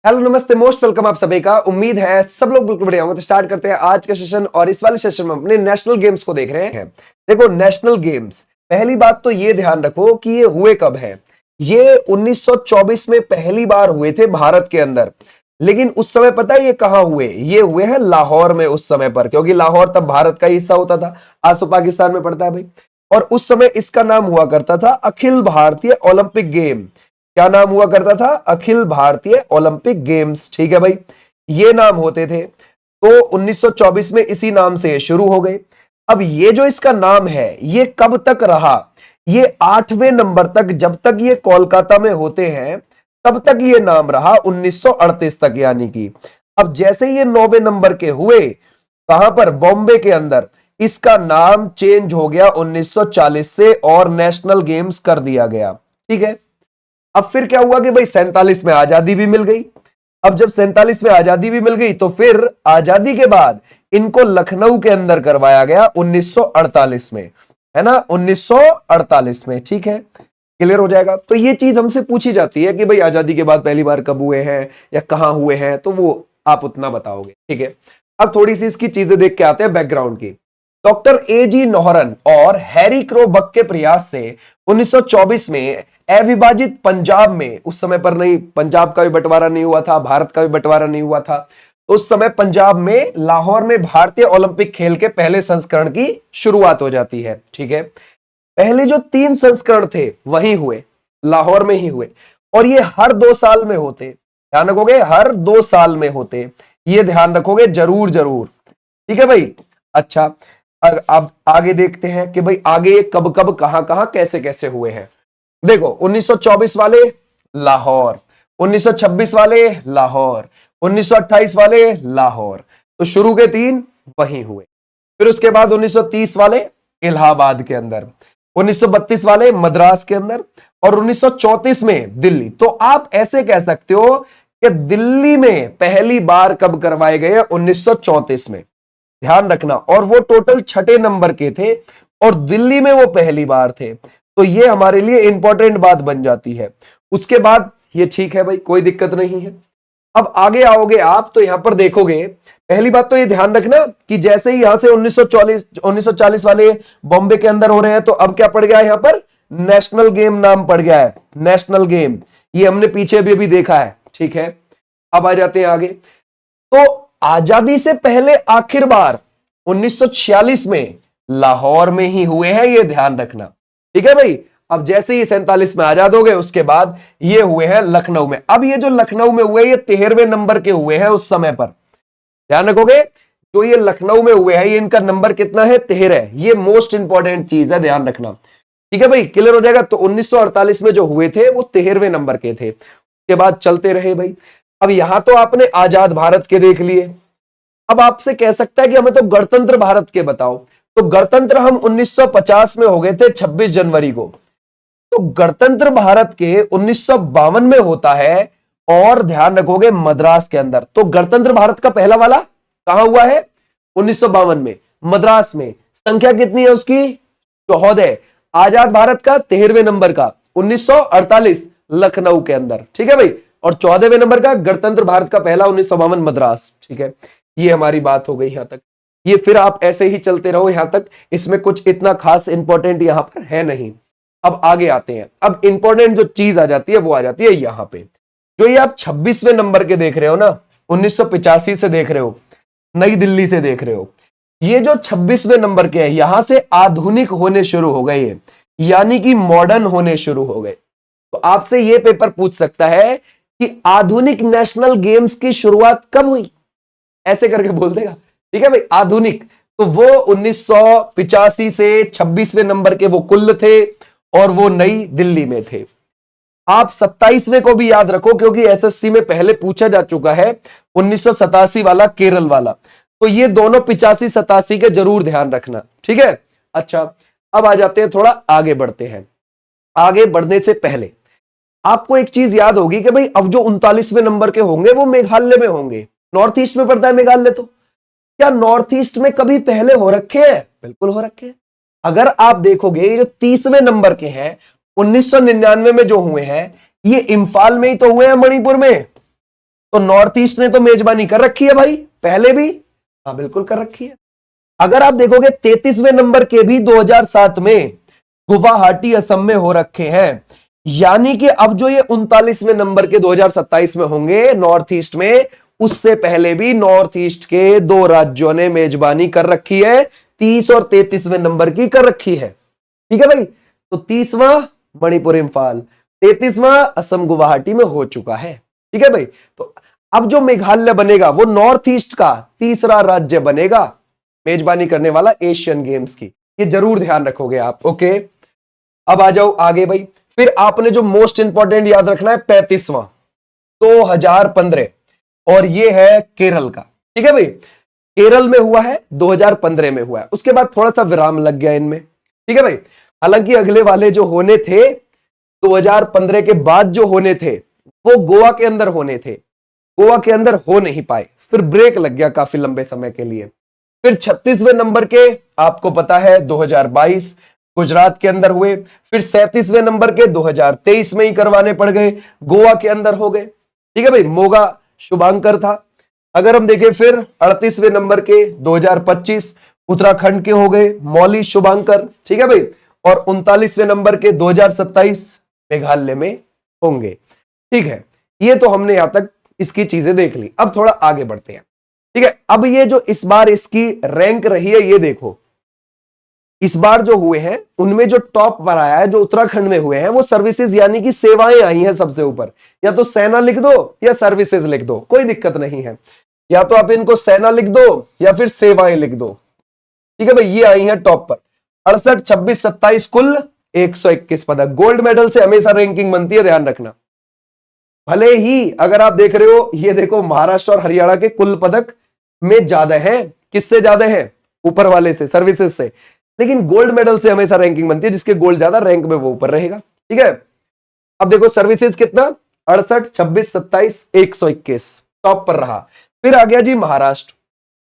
Hello नमस्ते most welcome आप सभी का। उम्मीद है सब लोग बिल्कुल बढ़िया होंगे। तो स्टार्ट करते हैं आज का सेशन और इस वाले सेशन में अपने नेशनल गेम्स को देख रहे हैं। देखो नेशनल गेम्स, पहली बात तो ये ध्यान रखो कि ये हुए कब है। ये 1924 में पहली बार हुए थे भारत के अंदर, लेकिन उस समय पता है ये कहां हुए? ये हुए हैं लाहौर में उस समय पर, क्योंकि लाहौर तब भारत का हिस्सा होता था, आज तो पाकिस्तान में पड़ता है भाई। और उस समय इसका नाम हुआ करता था अखिल भारतीय ओलंपिक गेम। क्या नाम हुआ करता था? Akhil Bharatiya Olympic games. ठीक है भाई, ये नाम होते थे। तो 1924 में इसी नाम से शुरू हो गए। अब ये जो इसका नाम है ये कब तक रहा? ये 8वें नंबर तक, जब तक ये कोलकाता में होते हैं तब तक ये नाम रहा 1938 तक। यानी कि अब जैसे ये 9वें नंबर के हुए, कहां पर? बॉम्बे के अंदर, इसका नाम चेंज हो गया 1940 से और नेशनल गेम्स कर दिया गया। ठीक है, अब फिर क्या हुआ कि भाई 47 में आजादी भी मिल गई। अब जब 47 में आजादी भी मिल गई तो फिर आजादी के बाद इनको लखनऊ के अंदर करवाया गया 1948 में, है ना, 1948 में। ठीक है, क्लियर हो जाएगा। तो ये चीज हमसे पूछी जाती है कि भाई आजादी के बाद पहली बार कब हुए हैं या कहां हुए हैं, तो वो आप उतना बताओगे। ठीक है, अब थोड़ी सी इसकी चीजें देख के आते हैं बैकग्राउंड की। Doctor A.G. नौहरन और हैरी क्रोबक के प्रयास से 1924 में अविभाजित पंजाब में, उस समय पर नहीं, पंजाब का भी बंटवारा नहीं हुआ था, भारत का भी बंटवारा नहीं हुआ था, तो उस समय पंजाब में लाहौर में भारतीय ओलंपिक खेल के पहले संस्करण की शुरुआत हो जाती है। ठीक है, पहले जो 3 संस्करण थे वहीं हुए, लाहौर में ही हुए, और ये हर 2 साल में होते। ध्यान रखोगे, हर 2 साल में होते, ये ध्यान रखोगे जरूर जरूर। ठीक है भाई। अच्छा, अब आगे देखते हैं कि भाई आगे कब कब कहां कहां कैसे कैसे हुए हैं। देखो 1924 वाले लाहौर, 1926 वाले लाहौर, 1928 वाले लाहौर, तो शुरू के 3 वहीं हुए। फिर उसके बाद 1930 वाले इलाहाबाद के अंदर, 1932 वाले मद्रास के अंदर, और 1934 में दिल्ली। तो आप ऐसे कह सकते हो कि दिल्ली में पहली बार कब करवाए गए? 1934 में। ध्यान रखना, और वो टोटल 6 नंबर के थे और दिल्ली में वो पहली बार थे। तो ये हमारे लिए इंपॉर्टेंट बात बन जाती है। उसके बाद ये ठीक है भाई, कोई दिक्कत नहीं है। अब आगे आओगे आप तो यहां पर देखोगे, पहली बात तो ये ध्यान रखना कि जैसे ही यहां से 1940 वाले बॉम्बे के अंदर हो रहे हैं, तो अब क्या पड़ गया है? यहां पर नेशनल गेम नाम पड़ गया है, नेशनल गेम। ये हमने पीछे भी देखा है। ठीक है, अब आ जाते हैं आगे। तो आजादी से पहले आखिर बार 1946 में लाहौर में ही हुए हैं, ये ध्यान रखना। ठीक है भाई। अब जैसे ही 47 में आजाद हो गए, उसके बाद ये हुए हैं लखनऊ में। अब ये जो लखनऊ में हुए, ये 13वें नंबर के हुए हैं उस समय पर। ध्यान रखोगे, जो ये लखनऊ में हुए हैं, ये इनका नंबर कितना है? 13। ये मोस्ट इंपॉर्टेंट चीज है, ध्यान रखना। ठीक है भाई, क्लियर हो जाएगा। तो 1948 में जो हुए थे वो 13वें नंबर के थे। उसके बाद चलते रहे भाई। अब यहां तो आपने आजाद भारत के देख लिए। अब आपसे कह सकता है कि हमें तो गणतंत्र भारत के बताओ। तो गणतंत्र हम 1950 में हो गए थे 26 जनवरी को। तो गणतंत्र भारत के 1952 में होता है, और ध्यान रखोगे मद्रास के अंदर। तो गणतंत्र भारत का पहला वाला कहां हुआ है? 1952 में मद्रास में। संख्या कितनी है उसकी? 14। आजाद भारत का 13वें नंबर का 1948 लखनऊ के अंदर। ठीक है भाई। और 14वें नंबर का गणतंत्र भारत का पहला 1952 मद्रास। ठीक है, ये हमारी बात हो गई यहां तक। ये फिर आप ऐसे ही चलते रहो यहां तक, इसमें कुछ इतना खास इंपॉर्टेंट यहां पर है नहीं। अब आगे आते हैं। अब इंपॉर्टेंट जो चीज आ जाती है वो आ जाती है यहां पे। जो ये आप 26वें नंबर के देख रहे हो ना, 1985 से देख रहे हो, नई दिल्ली से देख रहे हो, ये जो 26वें नंबर के हैं, यहां से आधुनिक होने शुरू हो गए, यानी कि मॉडर्न होने शुरू हो गए। तो आपसे ये पेपर पूछ सकता है कि आधुनिक नेशनल गेम्स की शुरुआत कब हुई? ऐसे करके बोल देगा। ठीक है भाई, आधुनिक। तो वो 1985 से 26वें नंबर के वो कुल थे, और वो नई दिल्ली में थे। आप 27वें को भी याद रखो, क्योंकि एसएससी में पहले पूछा जा चुका है 1987 वाला, केरल वाला। तो ये दोनों 85-87 के जरूर ध्यान रखना। ठीक है। अच्छा, अब आ जाते हैं, थोड़ा आगे बढ़ते हैं। आगे बढ़ने से पहले आपको एक चीज याद होगी कि भाई अब जो 39वें नंबर के होंगे वो मेघालय में होंगे। नॉर्थ ईस्ट में पड़ता है मेघालय। तो क्या नॉर्थ ईस्ट में कभी पहले हो रखे हैं? बिल्कुल हो रखे हैं। अगर आप देखोगे, ये जो 30वें नंबर के हैं 1999 में जो हुए हैं, ये इंफाल में ही तो हुए हैं, मणिपुर में। तो नॉर्थ ईस्ट ने तो मेजबानी कर रखी है भाई पहले भी। हाँ बिल्कुल कर रखी है। अगर आप देखोगे 33वें नंबर के भी 2007 में गुवाहाटी असम में हो रखे हैं, यानी कि अब जो ये 39वें नंबर के 2027 में होंगे नॉर्थ ईस्ट में, उससे पहले भी नॉर्थ ईस्ट के दो राज्यों ने मेजबानी कर रखी है, 30 और 33वें नंबर की कर रखी है। ठीक है भाई, तो 30वां मणिपुर इंफाल, 33वां असम गुवाहाटी में हो चुका है। ठीक है भाई, तो अब जो मेघालय बनेगा वो नॉर्थ ईस्ट का तीसरा राज्य बनेगा मेजबानी करने वाला एशियन गेम्स की, ये जरूर ध्यान रखोगे आप। ओके, अब आ जाओ आगे भाई। फिर आपने जो मोस्ट इंपॉर्टेंट याद रखना है 35वां 2015, और ये है केरल का। ठीक है भाई, केरल में हुआ है, 2015 में हुआ है, उसके बाद थोड़ा सा विराम लग गया इनमें। ठीक है भाई, हालांकि अगले वाले जो होने थे 2015 के बाद जो होने थे वो गोवा के अंदर होने थे, गोवा के अंदर हो नहीं पाए, फिर ब्रेक लग गया काफी लंबे समय के लिए। फिर 36वें नंबर के आपको पता है 2022 गुजरात के अंदर हुए, फिर 37वें नंबर के 2023 में ही करवाने पड़ गए, गोवा के अंदर हो गए। ठीक है भाई, मोगा शुभांकर था। अगर हम देखें फिर 38वें नंबर के 2025 उत्तराखंड के हो गए मौली शुभांकर। ठीक है भाई, और 39वें नंबर के 2027 मेघालय में होंगे। ठीक है, ये तो हमने यहां तक इसकी चीजें देख ली। अब थोड़ा आगे बढ़ते हैं। ठीक है, अब ये जो इस बार इसकी रैंक रही है, ये देखो इस बार जो हुए हैं उनमें जो टॉप पर आया है, जो उत्तराखंड में हुए हैं, वो सर्विसेज यानी कि सेवाएं आई हैं सबसे ऊपर। या तो सेना लिख दो या सर्विसेज लिख दो, कोई दिक्कत नहीं है, या तो आप इनको सेना लिख दो या फिर सेवाएं लिख दो। ठीक है भाई, ये आई हैं टॉप पर 68, 26, 27 कुल 121 पदक। गोल्ड मेडल से हमेशा रैंकिंग बनती है, ध्यान रखना। भले ही अगर आप देख रहे हो, ये देखो महाराष्ट्र और हरियाणा के कुल पदक में ज्यादा है, किससे ज्यादा है? ऊपर वाले से, सर्विसेज से, लेकिन गोल्ड मेडल से हमेशा रैंकिंग बनती है, जिसके गोल्ड ज्यादा रैंक में वो ऊपर रहेगा। ठीक है, अब देखो सर्विसेज कितना, 68, 26, 27, 121 टॉप पर रहा। फिर आ गया जी महाराष्ट्र,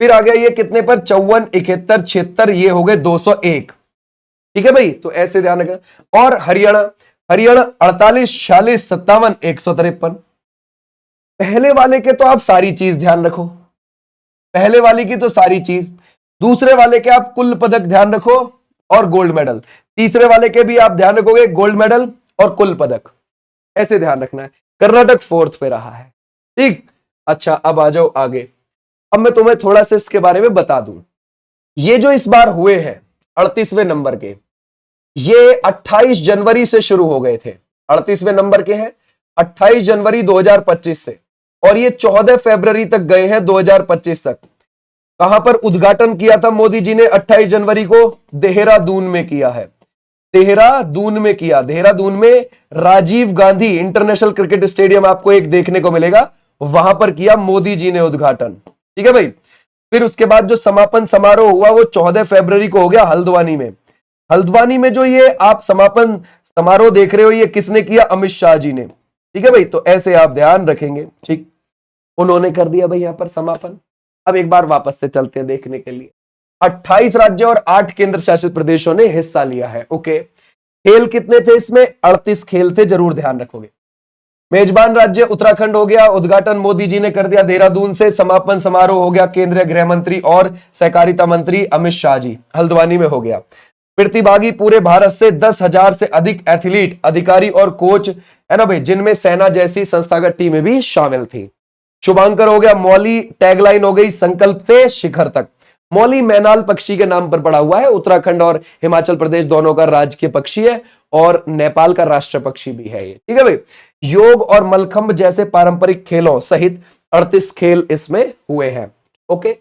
फिर आ गया ये कितने पर, 54, 71, 76, ये हो गए 201। ठीक है भाई, तो ऐसे ध्यान रखना। और हरियाणा, हरियाणा 48, 46, 57, 153। पहले वाले के तो आप सारी चीज ध्यान रखो, पहले वाले की तो सारी चीज, दूसरे वाले के आप कुल पदक ध्यान रखो और गोल्ड मेडल, तीसरे वाले के भी आप ध्यान रखोगे गोल्ड मेडल और कुल पदक, ऐसे ध्यान रखना है। कर्नाटक फोर्थ पे रहा है। ठीक, अच्छा अब आ जाओ आगे। अब मैं तुम्हें थोड़ा सा इसके बारे में बता दूं, ये जो इस बार हुए हैं 38वें नंबर के, ये 28 जनवरी से शुरू हो गए थे। 38वें नंबर के हैं 28 जनवरी 2025 से, और ये 14 फरवरी तक गए हैं 2025 तक। कहां पर उद्घाटन किया था मोदी जी ने 28 जनवरी को? देहरादून में किया है, देहरादून में किया। देहरादून में Rajiv Gandhi international cricket stadium आपको एक देखने को मिलेगा, वहां पर किया मोदी जी ने उद्घाटन। ठीक है भाई, फिर उसके बाद जो समापन समारोह हुआ वो 14 फरवरी को हो गया हल्द्वानी में। हल्द्वानी में जो ये आप समापन समारोह देख रहे हो, ये किसने किया? अमित शाह जी ने। ठीक है भाई, तो ऐसे आप ध्यान रखेंगे। ठीक, उन्होंने कर दिया भाई यहां पर समापन। अब एक बार वापस से चलते हैं देखने के लिए। 28 राज्य और 8 केंद्र शासित प्रदेशों ने हिस्सा लिया है। ओके, खेल कितने थे इसमें? 38 खेल थे, जरूर ध्यान रखोगे। मेजबान राज्य उत्तराखंड हो गया, उद्घाटन मोदी जी ने कर दिया देहरादून से, समापन समारोह हो गया केंद्रीय गृह मंत्री और सहकारिता मंत्री अमित शाह जी, हल्द्वानी में हो गया। प्रतिभागी पूरे भारत से 10,000 से अधिक एथलीट, अधिकारी और कोच है ना भाई, जिनमें सेना जैसी संस्थागत टीमें भी शामिल थी। शुभांकर हो गया, मौली टैगलाइन हो गई संकल्प से शिखर तक। मौली मैनाल पक्षी के नाम पर पड़ा हुआ है, उत्तराखंड और हिमाचल प्रदेश दोनों का राजकीय पक्षी है और नेपाल का राष्ट्रीय पक्षी भी है ये। ठीक है भाई, योग और मलखंब जैसे पारंपरिक खेलों सहित 38 खेल इसमें हुए हैं। ओके,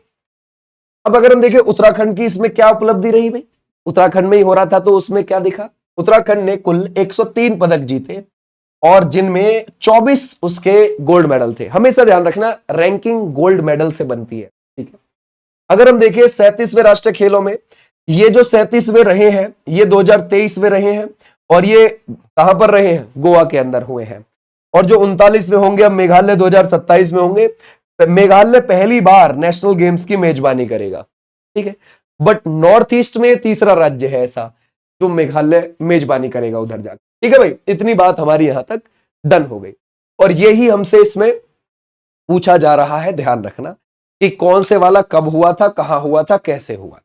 अब अगर हम देखें उत्तराखंड की इसमें क्या उपलब्धि रही भाई, उत्तराखंड में ही हो रहा था तो उसमें क्या दिखा? उत्तराखंड ने कुल 103 पदक जीते और जिनमें 24 उसके गोल्ड मेडल थे। हमेशा ध्यान रखना, रैंकिंग गोल्ड मेडल से बनती है। ठीक है, अगर हम देखें 37वें राष्ट्रीय खेलों में, ये जो 37वें रहे हैं ये 2023 में रहे हैं, और ये कहां पर रहे हैं? गोवा के अंदर हुए हैं। और जो 39वें होंगे अब मेघालय 2027 में होंगे। मेघालय पहली बार नेशनल गेम्स की मेजबानी करेगा। ठीक है, बट नॉर्थ ईस्ट में तीसरा राज्य है ऐसा जो मेघालय मेजबानी करेगा उधर जाकर। ठीक है भाई, इतनी बात हमारी यहां तक डन हो गई, और यही हमसे इसमें पूछा जा रहा है, ध्यान रखना कि कौन से वाला कब हुआ था, कहां हुआ था, कैसे हुआ था,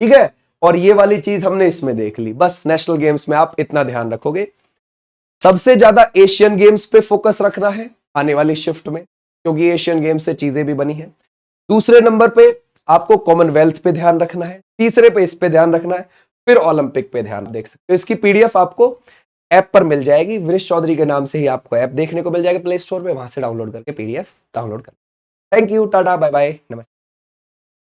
ठीक है। और ये वाली चीज हमने इसमें देख ली। बस नेशनल गेम्स में आप इतना ध्यान रखोगे। सबसे ज्यादा एशियन गेम्स पे फोकस रखना है आने वाली शिफ्ट में, क्योंकि एशियन गेम्स से चीजें भी बनी है। दूसरे नंबर पे आपको कॉमनवेल्थ पे ध्यान रखना है, तीसरे पे इस पे ध्यान रखना है, फिर ओलंपिक पे ध्यान देख सकते हो। इसकी पीडीएफ आपको ऐप पर मिल जाएगी, वृष चौधरी के नाम से ही आपको ऐप देखने को मिल जाएगा प्ले स्टोर पे, वहां से डाउनलोड करके पीडीएफ डाउनलोड कर। Thank you, tata, bye bye, नमस्ते।